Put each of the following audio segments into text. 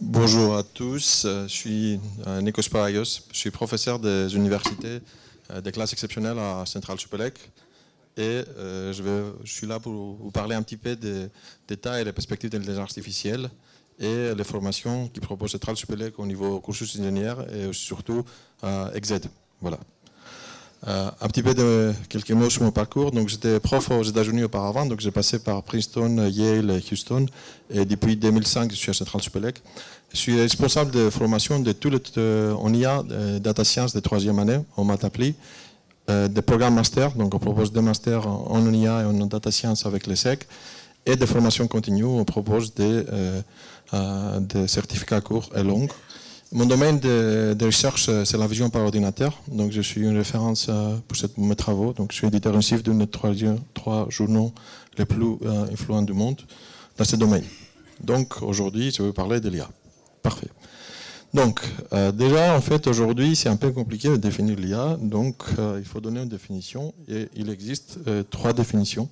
Bonjour à tous, je suis Nikos Paragos, je suis professeur des universités des classes exceptionnelles à Centrale Supélec et je suis là pour vous parler un petit peu des détails et des perspectives de l'intelligence artificielle et les formations qui propose Centrale Supélec au niveau cursus ingénieur et surtout EXED. Voilà. Un petit peu de quelques mots sur mon parcours. Donc, j'étais prof aux États-Unis auparavant, donc j'ai passé par Princeton, Yale et Houston. Et depuis 2005, je suis à Centrale Supélec. Je suis responsable de formation de tout en IA, data science de troisième année, en maths appli, des programmes master. Donc, on propose des masters en IA et en data science avec les SEC, et des formations continues. On propose des certificats courts et longs. Mon domaine de recherche, c'est la vision par ordinateur. Donc, je suis une référence pour mes travaux. Donc, je suis éditeur en chef de nos trois journaux les plus influents du monde dans ce domaine. Donc, aujourd'hui, je vais vous parler de l'IA. Parfait. Donc, déjà, en fait, aujourd'hui, c'est un peu compliqué de définir l'IA. Donc, il faut donner une définition. Et il existe trois définitions.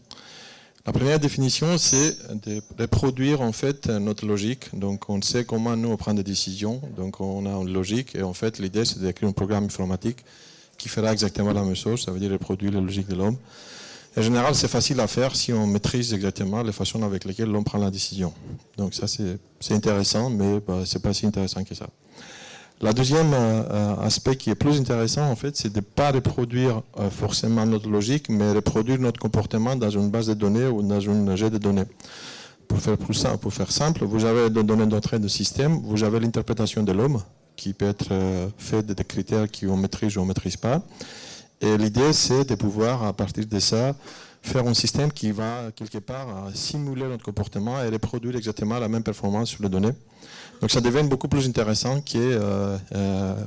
La première définition, c'est de reproduire en fait notre logique. Donc, on sait comment nous on prend des décisions. Donc, on a une logique et en fait, l'idée, c'est d'écrire un programme informatique qui fera exactement la même chose. Ça veut dire reproduire la logique de l'homme. En général, c'est facile à faire si on maîtrise exactement les façons avec lesquelles l'homme prend la décision. Donc, ça, c'est intéressant, mais c'est pas si intéressant que ça. Le deuxième aspect qui est plus intéressant, en fait, c'est de ne pas reproduire forcément notre logique, mais reproduire notre comportement dans une base de données ou dans un jet de données. Pour faire simple, vous avez des données d'entrée de système, vous avez l'interprétation de l'homme, qui peut être faite de des critères qu'on maîtrise ou on ne maîtrise pas. Et l'idée, c'est de pouvoir, à partir de ça, faire un système qui va, quelque part, simuler notre comportement et reproduire exactement la même performance sur les données. Donc ça devient beaucoup plus intéressant que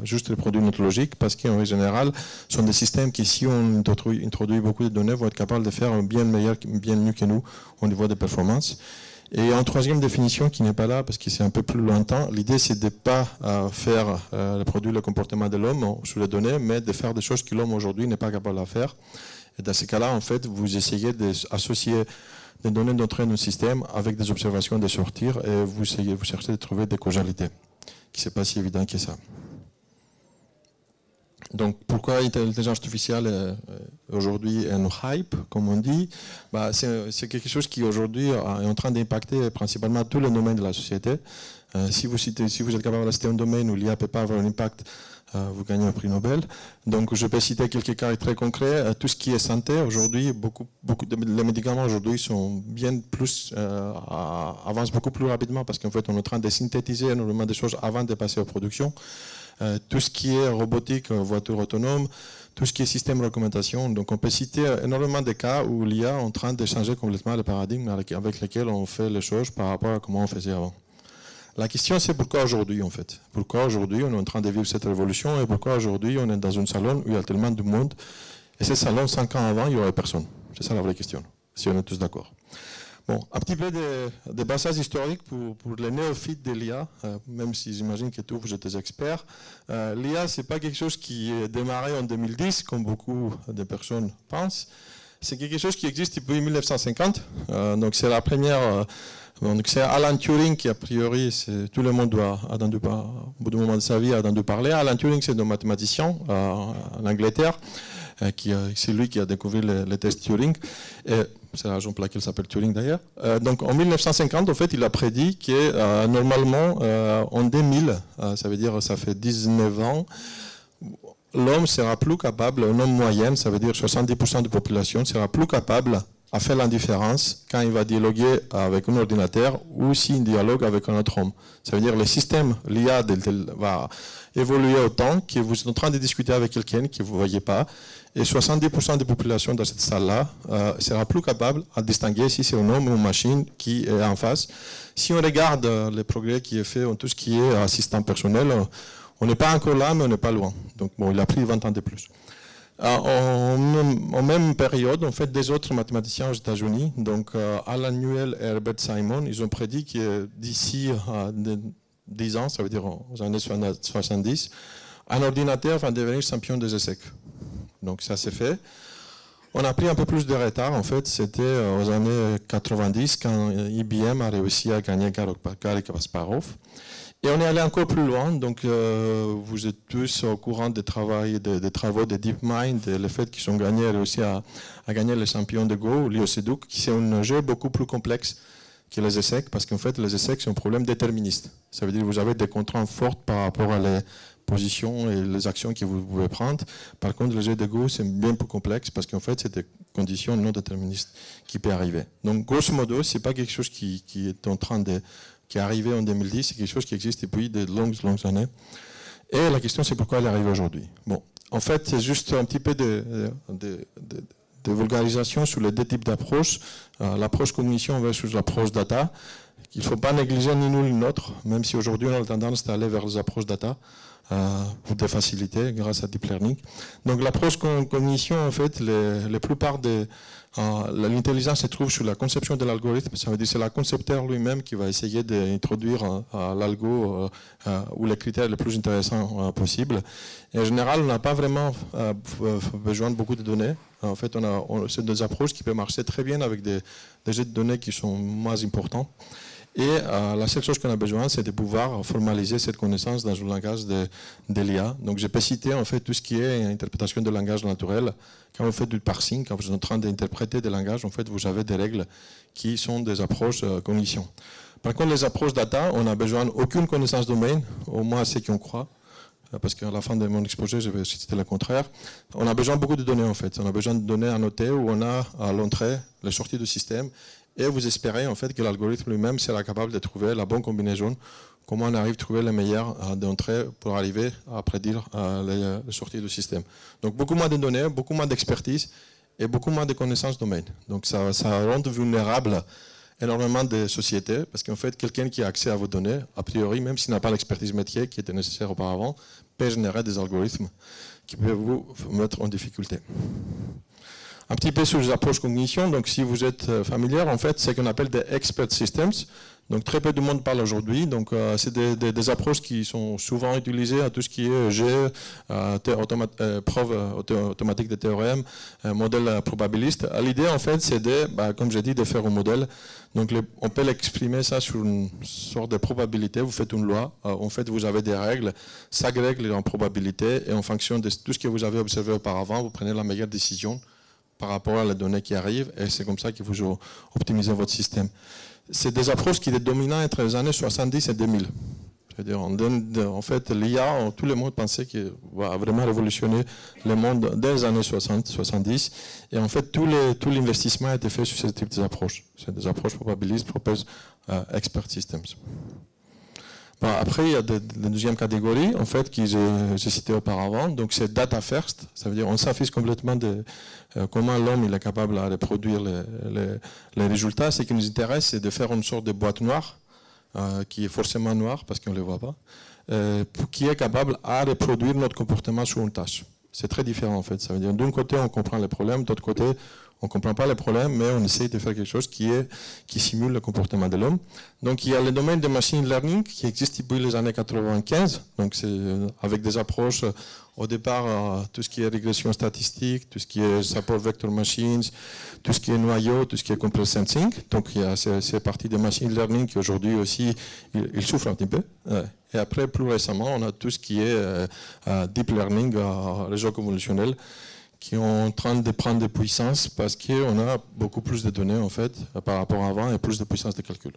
juste reproduire notre logique, parce qu'en général, ce sont des systèmes qui, si on introduit beaucoup de données, vont être capables de faire bien mieux que nous au niveau des performances. Et en troisième définition, qui n'est pas là, parce que c'est un peu plus lointain, l'idée c'est de ne pas faire reproduire le comportement de l'homme sur les données, mais de faire des choses que l'homme aujourd'hui n'est pas capable de faire. Et dans ces cas-là, en fait, vous essayez d'associer des données d'entrée d'un système avec des observations de sortir et vous cherchez de trouver des causalités, qui n'est pas si évident que ça. Donc, pourquoi l'intelligence artificielle aujourd'hui est un hype, comme on dit? C'est quelque chose qui aujourd'hui est en train d'impacter principalement tous les domaines de la société. Si vous êtes capable de citer un domaine où l'IA ne peut pas avoir un impact, vous gagnez un prix Nobel. Donc, je peux citer quelques cas très concrets. Tout ce qui est santé, aujourd'hui, les médicaments aujourd'hui sont bien plus, avancent beaucoup plus rapidement parce qu'en fait, on est en train de synthétiser énormément de choses avant de passer aux productions. Tout ce qui est robotique, voiture autonome, tout ce qui est système de recommandation. Donc, on peut citer énormément de cas où l'IA est en train de changer complètement le paradigme avec lequel on fait les choses par rapport à comment on faisait avant. La question, c'est pourquoi aujourd'hui, en fait. Pourquoi aujourd'hui, on est en train de vivre cette révolution et pourquoi aujourd'hui, on est dans un salon où il y a tellement de monde. Et ce salon, 5 ans avant, il n'y aurait personne. C'est ça la vraie question, si on est tous d'accord. Bon, un petit peu de passage historique pour les néophytes de l'IA, même si j'imagine que tous vous êtes des experts. L'IA, ce n'est pas quelque chose qui est démarré en 2010, comme beaucoup de personnes pensent. C'est quelque chose qui existe depuis 1950. Donc, c'est la première... Donc c'est Alan Turing qui, a priori, tout le monde au bout du moment de sa vie, a entendu parler. Alan Turing, c'est un mathématicien en Angleterre. C'est lui qui a découvert les tests Turing. C'est la raison pour laquelle il s'appelle Turing d'ailleurs. Donc en 1950, en fait, il a prédit que normalement, en 2000, ça veut dire ça fait 19 ans, l'homme sera plus capable, un homme moyen, ça veut dire 70% de la population, sera plus capable à faire l'indifférence quand il va dialoguer avec un ordinateur ou s'il dialogue avec un autre homme. Ça veut dire que le système, l'IA, va évoluer autant que vous êtes en train de discuter avec quelqu'un que vous ne voyez pas et 70% de la population dans cette salle-là sera plus capable à distinguer si c'est un homme ou une machine qui est en face. Si on regarde le progrès qui est fait en tout ce qui est assistant personnel, on n'est pas encore là, mais on n'est pas loin. Donc bon, il a pris 20 ans de plus. En même période, en fait, des autres mathématiciens aux États-Unis, donc Alan Newell et Herbert Simon, ils ont prédit que d'ici 10 ans, ça veut dire aux années 70, un ordinateur va devenir champion des échecs. Donc ça s'est fait. On a pris un peu plus de retard, en fait, c'était aux années 90 quand IBM a réussi à gagner Garry Kasparov. Et on est allé encore plus loin, donc vous êtes tous au courant des travaux de DeepMind, et le fait qu'ils ont réussi à gagner le champion de Go, Liu Seduk, qui c'est un jeu beaucoup plus complexe que les échecs, parce qu'en fait les échecs c'est un problème déterministe. Ça veut dire que vous avez des contraintes fortes par rapport à les positions et les actions que vous pouvez prendre. Par contre, le jeu de Go c'est bien plus complexe, parce qu'en fait c'est des conditions non déterministes qui peuvent arriver. Donc grosso modo, c'est pas quelque chose qui est en train de... qui est arrivé en 2010, c'est quelque chose qui existe depuis de longues années. Et la question, c'est pourquoi elle arrive aujourd'hui. Bon, en fait, c'est juste un petit peu de vulgarisation sur les deux types d'approches. L'approche cognition versus l'approche data. Il ne faut pas négliger ni l'un ni l'autre, même si aujourd'hui on a la tendance d'aller vers les approches data, pour des facilités grâce à Deep Learning. Donc l'approche cognition, en fait, la plupart de l'intelligence se trouve sur la conception de l'algorithme. Ça veut dire que c'est le concepteur lui-même qui va essayer d'introduire l'algo ou les critères les plus intéressants possibles. Et en général, on n'a pas vraiment besoin de beaucoup de données. En fait, c'est des approches qui peuvent marcher très bien avec des jets de données qui sont moins importants. Et la seule chose qu'on a besoin, c'est de pouvoir formaliser cette connaissance dans un langage de l'IA. Donc, je peux citer en fait tout ce qui est interprétation de langage naturel. Quand vous faites du parsing, quand vous êtes en train d'interpréter des langages, en fait, vous avez des règles qui sont des approches cognition. Par contre, les approches data, on n'a besoin d'aucune connaissance domaine, au moins ceux qui en croient. Parce qu'à la fin de mon exposé, je vais citer le contraire. On a besoin de beaucoup de données, en fait. On a besoin de données annotées où on a à l'entrée les sorties du système. Et vous espérez en fait que l'algorithme lui-même sera capable de trouver la bonne combinaison, comment on arrive à trouver les meilleures d'entrée pour arriver à prédire les sorties du système. Donc beaucoup moins de données, beaucoup moins d'expertise et beaucoup moins de connaissances domaine. Donc ça rend vulnérable énormément de sociétés, parce qu'en fait quelqu'un qui a accès à vos données, a priori, même s'il n'a pas l'expertise métier qui était nécessaire auparavant, peut générer des algorithmes qui peuvent vous mettre en difficulté. Un petit peu sur les approches cognition, donc si vous êtes familier, en fait, c'est ce qu'on appelle des expert systems. Donc très peu de monde parle aujourd'hui. Donc c'est des approches qui sont souvent utilisées à tout ce qui est jeu, preuve automatique de théorème, modèle probabiliste. L'idée en fait c'est comme j'ai dit, de faire un modèle. Donc on peut l'exprimer ça sur une sorte de probabilité. Vous faites une loi, en fait vous avez des règles. Chaque règle est en probabilité et en fonction de tout ce que vous avez observé auparavant, vous prenez la meilleure décision par rapport à la donnée qui arrive, et c'est comme ça que vous optimisez votre système. C'est des approches qui étaient dominantes entre les années 70 et 2000. C'est-à-dire, en fait, l'IA, tout le monde pensait qu'il va vraiment révolutionner le monde dès les années 60, 70, et en fait, tout l'investissement a été fait sur ce type d'approches. C'est des approches probabilistes, expert systems. Bon, après, il y a la deuxième catégorie, en fait, que j'ai cité auparavant. Donc, c'est data first. Ça veut dire on s'affiche complètement de comment l'homme il est capable de reproduire les résultats. Ce qui nous intéresse, c'est de faire une sorte de boîte noire, qui est forcément noire parce qu'on ne le voit pas, qui est capable de reproduire notre comportement sur une tâche. C'est très différent, en fait. Ça veut dire d'un côté, on comprend les problèmes, d'autre côté, on ne comprend pas les problèmes, mais on essaye de faire quelque chose qui simule le comportement de l'homme. Donc il y a le domaine de machine learning qui existe depuis les années 95. Donc c'est avec des approches au départ tout ce qui est régression statistique, tout ce qui est support vector machines, tout ce qui est noyau, tout ce qui est compressed sensing. Donc il y a ces parties de machine learning qui aujourd'hui aussi il souffre un petit peu. Et après plus récemment on a tout ce qui est deep learning, réseau convolutionnel, qui est en train de prendre de puissance parce qu'on a beaucoup plus de données en fait par rapport à avant et plus de puissance de calcul.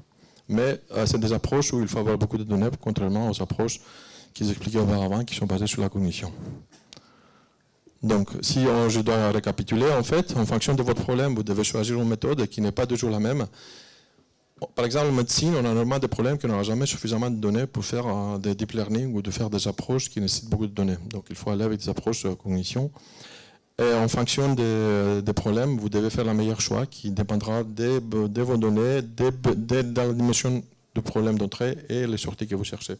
Mais c'est des approches où il faut avoir beaucoup de données, contrairement aux approches qu'ils expliquaient auparavant qui sont basées sur la cognition. Donc si je dois récapituler, en fait, en fonction de votre problème, vous devez choisir une méthode qui n'est pas toujours la même. Par exemple, en médecine, on a normalement des problèmes qu'on n'aura jamais suffisamment de données pour faire des deep learning ou de faire des approches qui nécessitent beaucoup de données. Donc il faut aller avec des approches de cognition. Et en fonction des problèmes, vous devez faire le meilleur choix qui dépendra de vos données, de la dimension du problème d'entrée et les sorties que vous cherchez.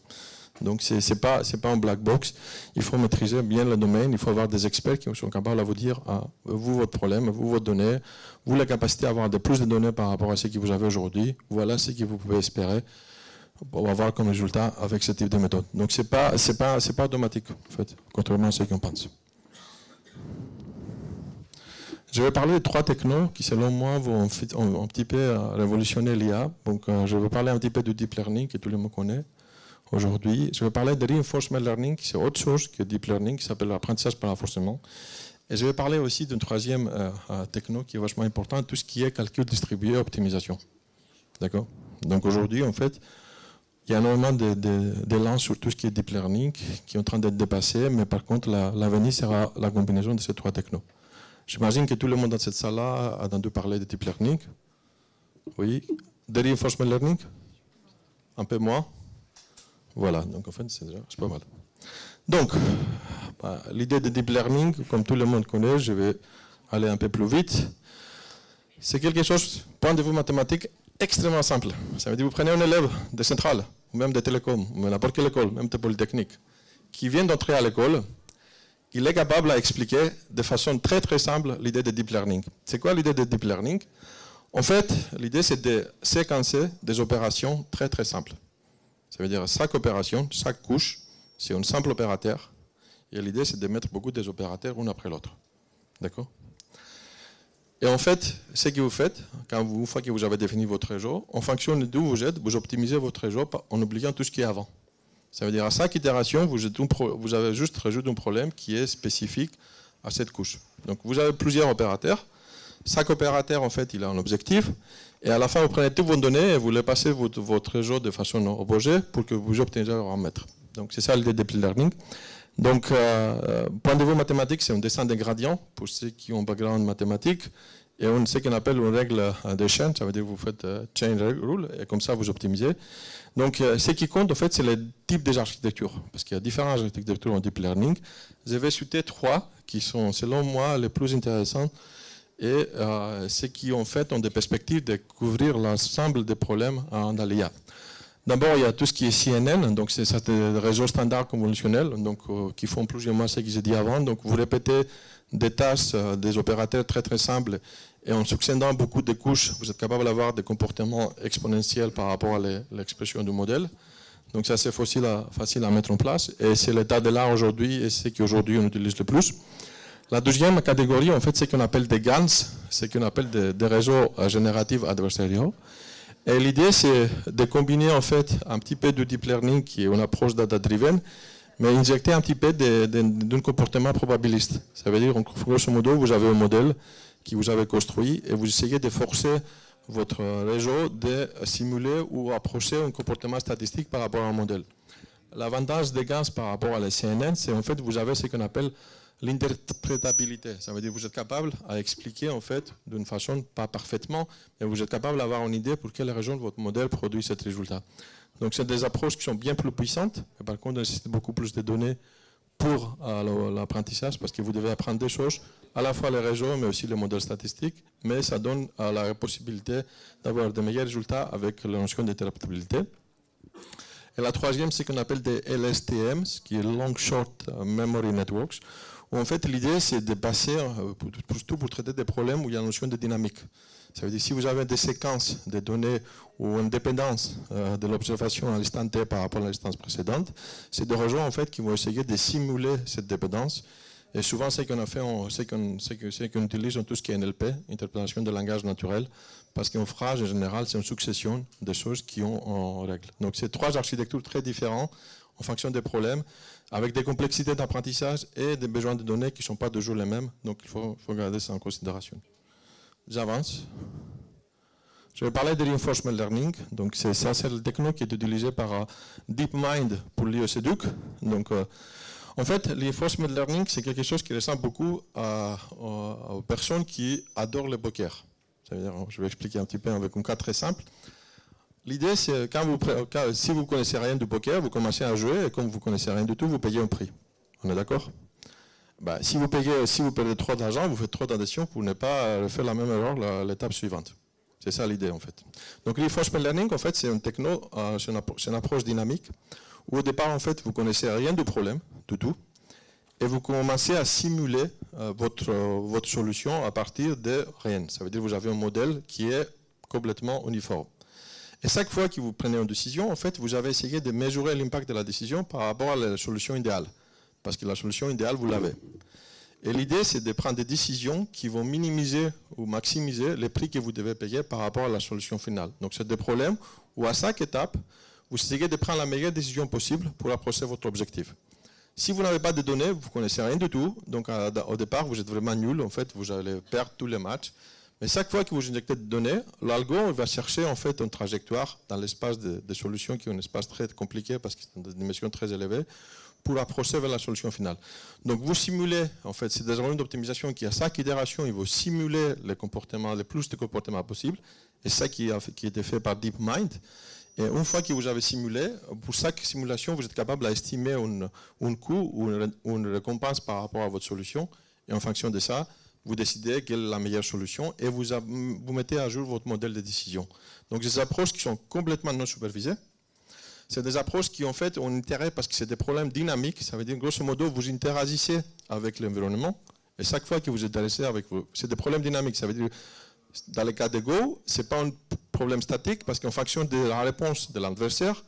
Donc ce n'est pas un black box. Il faut maîtriser bien le domaine. Il faut avoir des experts qui sont capables de vous dire vous, votre problème, vous, votre donnée, vous, la capacité à avoir plus de données par rapport à ce que vous avez aujourd'hui. Voilà ce que vous pouvez espérer pour avoir comme résultat avec ce type de méthode. Donc ce n'est pas automatique, en fait, contrairement à ce qu'on pense. Je vais parler de 3 technos qui, selon moi, vont un petit peu révolutionner l'IA. Donc, je vais parler un petit peu du deep learning que tout le monde connaît. aujourd'hui. Je vais parler de reinforcement learning, c'est autre chose que deep learning, qui s'appelle l'apprentissage par renforcement. Et je vais parler aussi d'une troisième techno qui est vachement importante, tout ce qui est calcul distribué, optimisation. D'accord? Donc aujourd'hui, en fait, il y a énormément d'élan sur tout ce qui est deep learning qui est en train d'être dépassé, mais par contre, l'avenir sera la combinaison de ces trois technos. J'imagine que tout le monde dans cette salle-là a entendu parler de deep learning. Oui. De reinforcement learning? Un peu moins. Voilà, donc en fait, c'est pas mal. Donc, l'idée de deep learning, comme tout le monde connaît, je vais aller un peu plus vite. C'est quelque chose, point de vue mathématique, extrêmement simple. Ça veut dire que vous prenez un élève de centrale, ou même de télécom, ou n'importe quelle école, même de polytechnique, qui vient d'entrer à l'école, il est capable d'expliquer de façon très très simple l'idée de deep learning. C'est quoi l'idée de deep learning? En fait, l'idée c'est de séquencer des opérations très très simples. Ça veut dire chaque opération, chaque couche, c'est un simple opérateur. Et l'idée c'est de mettre beaucoup des opérateurs l'un après l'autre. D'accord? Et en fait, ce que vous faites, une fois que vous avez défini votre réseau, en fonction d'où vous êtes, vous optimisez votre réseau en oubliant tout ce qui est avant. Ça veut dire à chaque itération, vous avez juste résolu un problème qui est spécifique à cette couche. Donc vous avez plusieurs opérateurs. Chaque opérateur, en fait, il a un objectif. Et à la fin, vous prenez toutes vos données et vous les passez votre réseau de façon opposée pour que vous obteniez un paramètre. Donc c'est ça l'idée de deep learning. Donc, point de vue mathématique, c'est un dessin des gradients pour ceux qui ont un background mathématique. Et on sait qu'on appelle une règle de chaîne, ça veut dire que vous faites chain rule, et comme ça vous optimisez. Donc, ce qui compte, en fait, c'est le type des architectures. Parce qu'il y a différentes architectures en deep learning. Je vais citer trois qui sont, selon moi, les plus intéressantes et ceux qui, en fait, ont des perspectives de couvrir l'ensemble des problèmes dans l'IA. D'abord, il y a tout ce qui est CNN, donc c'est des réseaux standards conventionnels, donc qui font plus ou moins ce que j'ai dit avant. Donc, vous répétez des tâches, des opérateurs très très simples, et en succédant beaucoup de couches, vous êtes capable d'avoir des comportements exponentiels par rapport à l'expression du modèle. Donc, c'est assez facile à mettre en place, et c'est l'état de l'art aujourd'hui, et c'est qu'aujourd'hui on utilise le plus. La deuxième catégorie, en fait, c'est ce qu'on appelle des GANs, c'est ce qu'on appelle des réseaux génératifs adversariaux. Et l'idée, c'est de combiner en fait un petit peu de deep learning, qui est une approche data-driven, mais injecter un petit peu d'un comportement probabiliste. Ça veut dire, grosso modo, vous avez un modèle qui vous avez construit et vous essayez de forcer votre réseau de simuler ou approcher un comportement statistique par rapport à un modèle. L'avantage des GANs par rapport à la CNN, c'est en fait vous avez ce qu'on appelle l'interprétabilité. Ça veut dire que vous êtes capable à expliquer en fait d'une façon pas parfaitement, mais vous êtes capable d'avoir une idée pour quelle raison votre modèle produit ce résultat. Donc c'est des approches qui sont bien plus puissantes, mais par contre on nécessite beaucoup plus de données pour l'apprentissage, parce que vous devez apprendre des choses, à la fois les réseaux, mais aussi les modèles statistiques, mais ça donne la possibilité d'avoir de meilleurs résultats avec la notion d'interprétabilité. Et la troisième, c'est ce qu'on appelle des LSTM, qui est Long Short Memory Networks, où en fait l'idée c'est de passer, pour traiter des problèmes où il y a la notion de dynamique. Ça veut dire si vous avez des séquences de données ou une dépendance de l'observation à l'instant T par rapport à l'instance précédente, c'est des réseaux en fait qui vont essayer de simuler cette dépendance. Et souvent, ce qu'on a fait, c'est qu'on utilise en tout ce qui est NLP, interprétation de langage naturel, parce qu'en phrase, en général, c'est une succession de choses qui ont en règle. Donc, c'est trois architectures très différentes en fonction des problèmes, avec des complexités d'apprentissage et des besoins de données qui ne sont pas toujours les mêmes. Donc, il faut garder ça en considération. J'avance. Je vais parler de reinforcement learning. Donc, c'est le techno qui est utilisé par DeepMind pour l'IECEDUC. Donc, en fait, reinforcement learning, c'est quelque chose qui ressemble beaucoup aux personnes qui adorent le poker. Ça veut dire, je vais expliquer un petit peu avec un cas très simple. L'idée, c'est si vous ne connaissez rien du poker, vous commencez à jouer et comme vous ne connaissez rien du tout, vous payez un prix. On est d'accord? Si vous perdez trop d'argent, vous faites trop d'additions pour ne pas faire la même erreur l'étape suivante. C'est ça l'idée en fait. Donc reinforcement learning, en fait, c'est une techno, c'est une approche dynamique où au départ, en fait, vous ne connaissez rien du problème, du tout, et vous commencez à simuler votre solution à partir de rien. Ça veut dire que vous avez un modèle qui est complètement uniforme. Et chaque fois que vous prenez une décision, en fait, vous avez essayé de mesurer l'impact de la décision par rapport à la solution idéale. Parce que la solution idéale, vous l'avez. Et l'idée, c'est de prendre des décisions qui vont minimiser ou maximiser les prix que vous devez payer par rapport à la solution finale. Donc, c'est des problèmes où à chaque étape, vous essayez de prendre la meilleure décision possible pour approcher votre objectif. Si vous n'avez pas de données, vous ne connaissez rien du tout, donc au départ, vous êtes vraiment nul, en fait, vous allez perdre tous les matchs. Mais chaque fois que vous injectez des données, l'algo va chercher en fait une trajectoire dans l'espace de solutions qui est un espace très compliqué parce que c'est des dimensions très élevées pour approcher vers la solution finale. Donc vous simulez, en fait, c'est des algorithmes d'optimisation qui à chaque itération, ils vont simuler les comportements, le plus de comportements possibles, et ça qui a été fait par DeepMind. Et une fois que vous avez simulé, pour chaque simulation, vous êtes capable d'estimer un coût ou une récompense par rapport à votre solution, et en fonction de ça, vous décidez quelle est la meilleure solution et vous mettez à jour votre modèle de décision. Donc, des approches qui sont complètement non supervisées. C'est des approches qui, en fait, ont intérêt parce que c'est des problèmes dynamiques. Ça veut dire, grosso modo, vous interagissez avec l'environnement et chaque fois que vous interagissez avec vous, c'est des problèmes dynamiques. Ça veut dire, dans le cas de Go, ce n'est pas un problème statique parce qu'en fonction de la réponse de l'adversaire,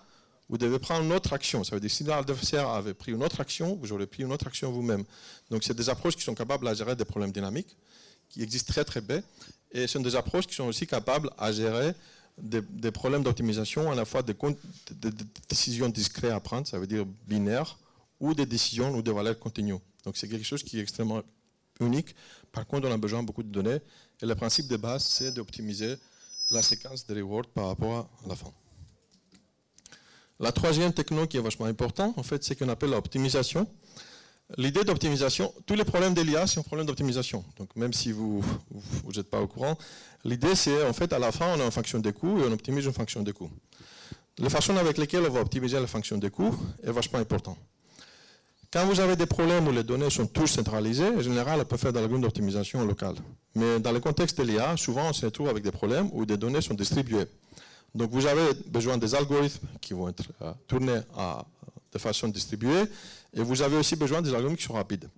vous devez prendre une autre action. Ça veut dire que si l'adversaire avait pris une autre action, vous aurez pris une autre action vous-même. Donc, c'est des approches qui sont capables de gérer des problèmes dynamiques, qui existent très très bien. Et ce sont des approches qui sont aussi capables de gérer des problèmes d'optimisation, à la fois des décisions discrètes à prendre, ça veut dire binaires, ou des décisions ou des valeurs continues. Donc, c'est quelque chose qui est extrêmement unique. Par contre, on a besoin de beaucoup de données. Et le principe de base, c'est d'optimiser la séquence de reward par rapport à la fin. La troisième techno qui est vachement importante, en fait, c'est ce qu'on appelle l'optimisation. L'idée d'optimisation, tous les problèmes de l'IA, c'est un problème d'optimisation. Donc, même si vous n'êtes pas au courant, l'idée, c'est, en fait, à la fin, on a une fonction des coûts et on optimise une fonction des coûts. La façon avec laquelle on va optimiser la fonction des coûts est vachement importante. Quand vous avez des problèmes où les données sont tous centralisées, en général, on peut faire des algorithmes d'optimisation locale. Mais dans le contexte de l'IA, souvent, on se retrouve avec des problèmes où des données sont distribuées. Donc, vous avez besoin des algorithmes qui vont être tournés de façon distribuée et vous avez aussi besoin des algorithmes qui sont rapides.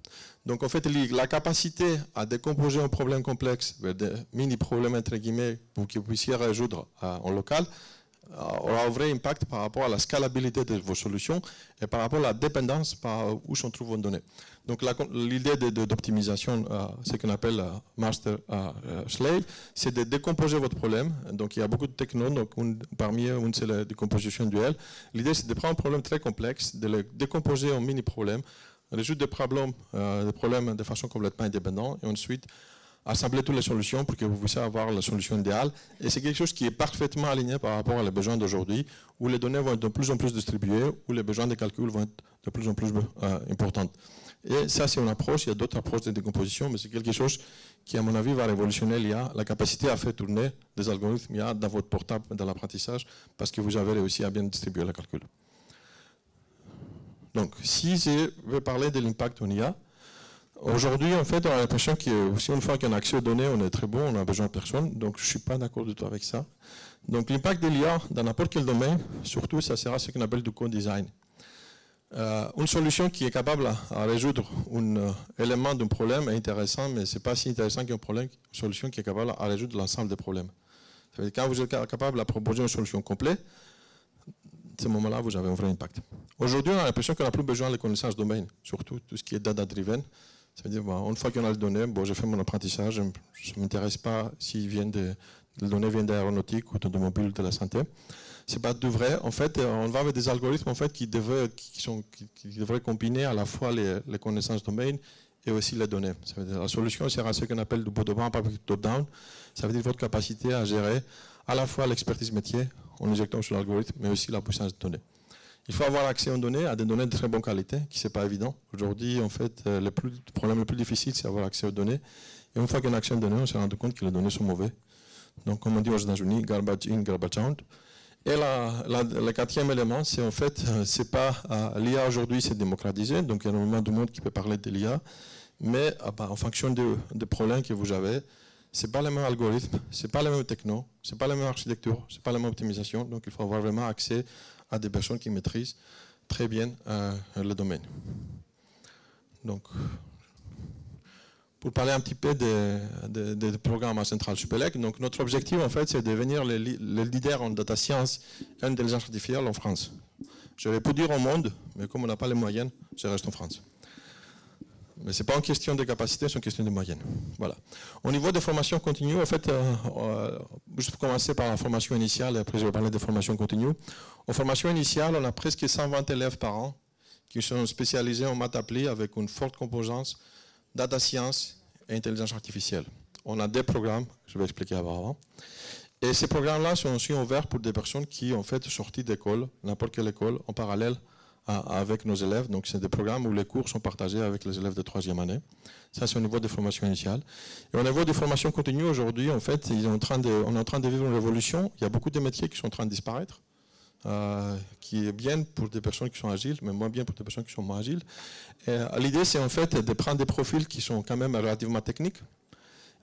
Donc, en fait, la capacité à décomposer un problème complexe vers des mini-problèmes, entre guillemets, pour que vous puissiez résoudre en local, aura un vrai impact par rapport à la scalabilité de vos solutions et par rapport à la dépendance par où se trouvent vos données. Donc l'idée d'optimisation, ce qu'on appelle master-slave, c'est de décomposer votre problème. Donc il y a beaucoup de technos, donc parmi eux, c'est la décomposition duel. L'idée c'est de prendre un problème très complexe, de le décomposer en mini-problèmes, résoudre des problèmes de façon complètement indépendante et ensuite assembler toutes les solutions pour que vous puissiez avoir la solution idéale. Et c'est quelque chose qui est parfaitement aligné par rapport à les besoins d'aujourd'hui, où les données vont être de plus en plus distribuées, où les besoins de calcul vont être de plus en plus importants. Et ça, c'est une approche. Il y a d'autres approches de décomposition, mais c'est quelque chose qui, à mon avis, va révolutionner l'IA, la capacité à faire tourner des algorithmes IA dans votre portable, dans l'apprentissage, parce que vous avez réussi à bien distribuer le calcul. Donc, si je veux parler de l'impact en IA, aujourd'hui, en fait, on a l'impression que si une fois qu'on a accès aux données, on est très bon, on n'a besoin de personne. Donc, je ne suis pas d'accord du tout avec ça. Donc, l'impact de l'IA dans n'importe quel domaine, surtout, ça sera ce qu'on appelle du co-design. Une solution qui est capable à résoudre un élément d'un problème est intéressant, mais ce n'est pas si intéressant qu'une solution qui est capable à résoudre l'ensemble des problèmes. Ça veut dire, quand vous êtes capable de proposer une solution complète, à ce moment-là, vous avez un vrai impact. Aujourd'hui, on a l'impression qu'on n'a plus besoin de connaissances domaine, surtout tout ce qui est data-driven. Ça veut dire, bon, une fois qu'on a les données, bon, j'ai fait mon apprentissage, je ne m'intéresse pas si les données viennent d'aéronautique ou d'automobile de la santé. Ce n'est pas de vrai. En fait, on va avec des algorithmes en fait, qui devraient combiner à la fois les connaissances domaine et aussi les données. Ça veut dire, la solution sera ce qu'on appelle du bottom-up avec top-down. Ça veut dire votre capacité à gérer à la fois l'expertise métier en injectant sur l'algorithme, mais aussi la puissance de données. Il faut avoir accès aux données, à des données de très bonne qualité, qui n'est pas évident. Aujourd'hui, en fait, le problème le plus difficile, c'est avoir accès aux données. Et une fois qu'on a accès aux données, on s'est rendu compte que les données sont mauvaises. Donc, comme on dit aux États-Unis, garbage in, garbage out. Et le quatrième élément, c'est en fait, c'est pas l'IA aujourd'hui, c'est démocratisé, donc il y a énormément de monde qui peut parler de l'IA, mais en fonction des problèmes que vous avez, c'est pas les mêmes algorithmes, c'est pas les mêmes technos, c'est pas la même architecture, c'est pas la même optimisation, donc il faut avoir vraiment accès à des personnes qui maîtrisent très bien le domaine. Donc, pour parler un petit peu des programmes à Centrale Supélec, donc notre objectif en fait c'est de devenir le leader en data science et en intelligence artificielle en France. J'aurais pu dire au monde, mais comme on n'a pas les moyens, je reste en France. Mais ce n'est pas une question de capacité, c'est une question de moyenne. Voilà. Au niveau des formations continues, en fait, juste pour commencer par la formation initiale, et après je vais parler des formations continues. En formation initiale, on a presque 120 élèves par an qui sont spécialisés en maths appliquées avec une forte composante data science et intelligence artificielle. On a des programmes, je vais expliquer avant. Et ces programmes-là sont aussi ouverts pour des personnes qui ont fait sortie d'école, n'importe quelle école, en parallèle avec nos élèves. Donc, c'est des programmes où les cours sont partagés avec les élèves de 3e année. Ça, c'est au niveau des formations initiales. Et au niveau des formations continues, aujourd'hui, en fait, on est en train de vivre une révolution. Il y a beaucoup de métiers qui sont en train de disparaître, qui est bien pour des personnes qui sont agiles, mais moins bien pour des personnes qui sont moins agiles. L'idée, c'est en fait de prendre des profils qui sont quand même relativement techniques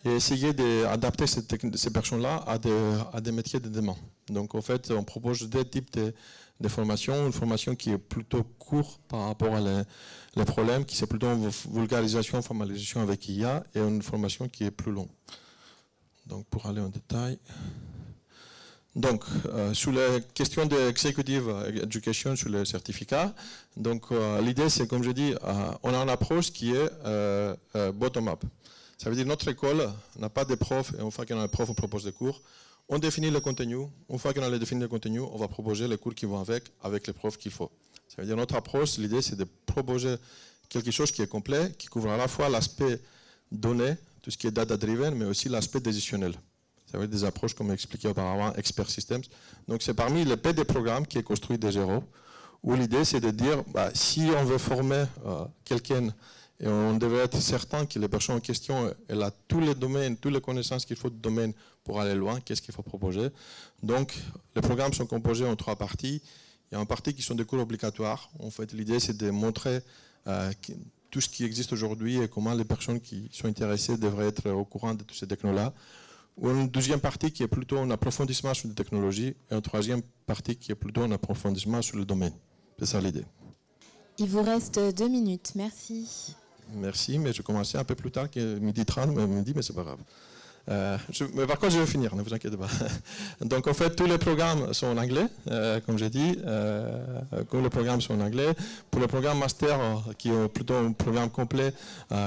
et essayer d'adapter ces personnes-là à des métiers de demain. Donc, en fait, on propose deux types de formations. Une formation qui est plutôt courte par rapport à les problèmes, qui c'est plutôt une vulgarisation, formalisation avec IA, et une formation qui est plus longue. Donc, pour aller en détail. Donc, sur les questions d'executive education, sur les certificats, donc l'idée, c'est, comme je dis, on a une approche qui est bottom-up. Ça veut dire que notre école n'a pas de profs, et une fois qu'on a des profs, on propose des cours. On définit le contenu. Une fois qu'on a défini le contenu, on va proposer les cours qui vont avec les profs qu'il faut. Ça veut dire notre approche, l'idée, c'est de proposer quelque chose qui est complet, qui couvre à la fois l'aspect données, tout ce qui est data-driven, mais aussi l'aspect décisionnel. Ça veut dire des approches, comme expliqué auparavant, Expert Systems. Donc, c'est parmi les PD programmes qui est construit de zéro, où l'idée, c'est de dire, si on veut former quelqu'un, et on devrait être certain que les personnes en question, elle a tous les domaines, toutes les connaissances qu'il faut de domaine pour aller loin, qu'est-ce qu'il faut proposer. Donc, les programmes sont composés en 3 parties. Il y a une partie qui sont des cours obligatoires. En fait, l'idée, c'est de montrer tout ce qui existe aujourd'hui et comment les personnes qui sont intéressées devraient être au courant de toutes ces technos-là. Une deuxième partie qui est plutôt un approfondissement sur les technologies et une troisième partie qui est plutôt un approfondissement sur le domaine. C'est ça l'idée. Il vous reste 2 minutes. Merci. Merci, mais je commençais un peu plus tard que 12h30, mais c'est pas grave. Mais par contre, je vais finir, ne vous inquiétez pas. Donc, en fait, tous les programmes sont en anglais, comme j'ai dit. Tous les programmes sont en anglais. Pour le programme master, qui est plutôt un programme complet,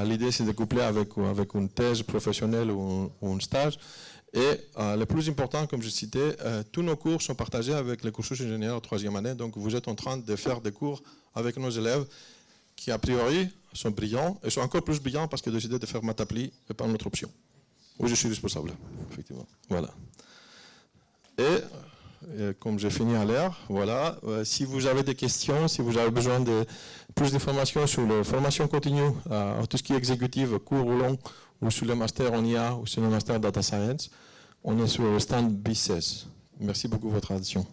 l'idée, c'est de coupler avec une thèse professionnelle ou un stage. Et le plus important, comme je citais, tous nos cours sont partagés avec les cursus ingénieurs 3e année. Donc, vous êtes en train de faire des cours avec nos élèves qui, a priori, sont brillants et sont encore plus brillants parce qu'ils ont décidé de faire maths appliquées et pas une autre option. Où je suis responsable, effectivement. Voilà. Et comme j'ai fini à l'heure, voilà. Si vous avez des questions, si vous avez besoin de plus d'informations sur la formation continue, tout ce qui est exécutif, court ou long, ou sur le master en IA, ou sur le master Data Science, on est sur le stand B16. Merci beaucoup de votre attention.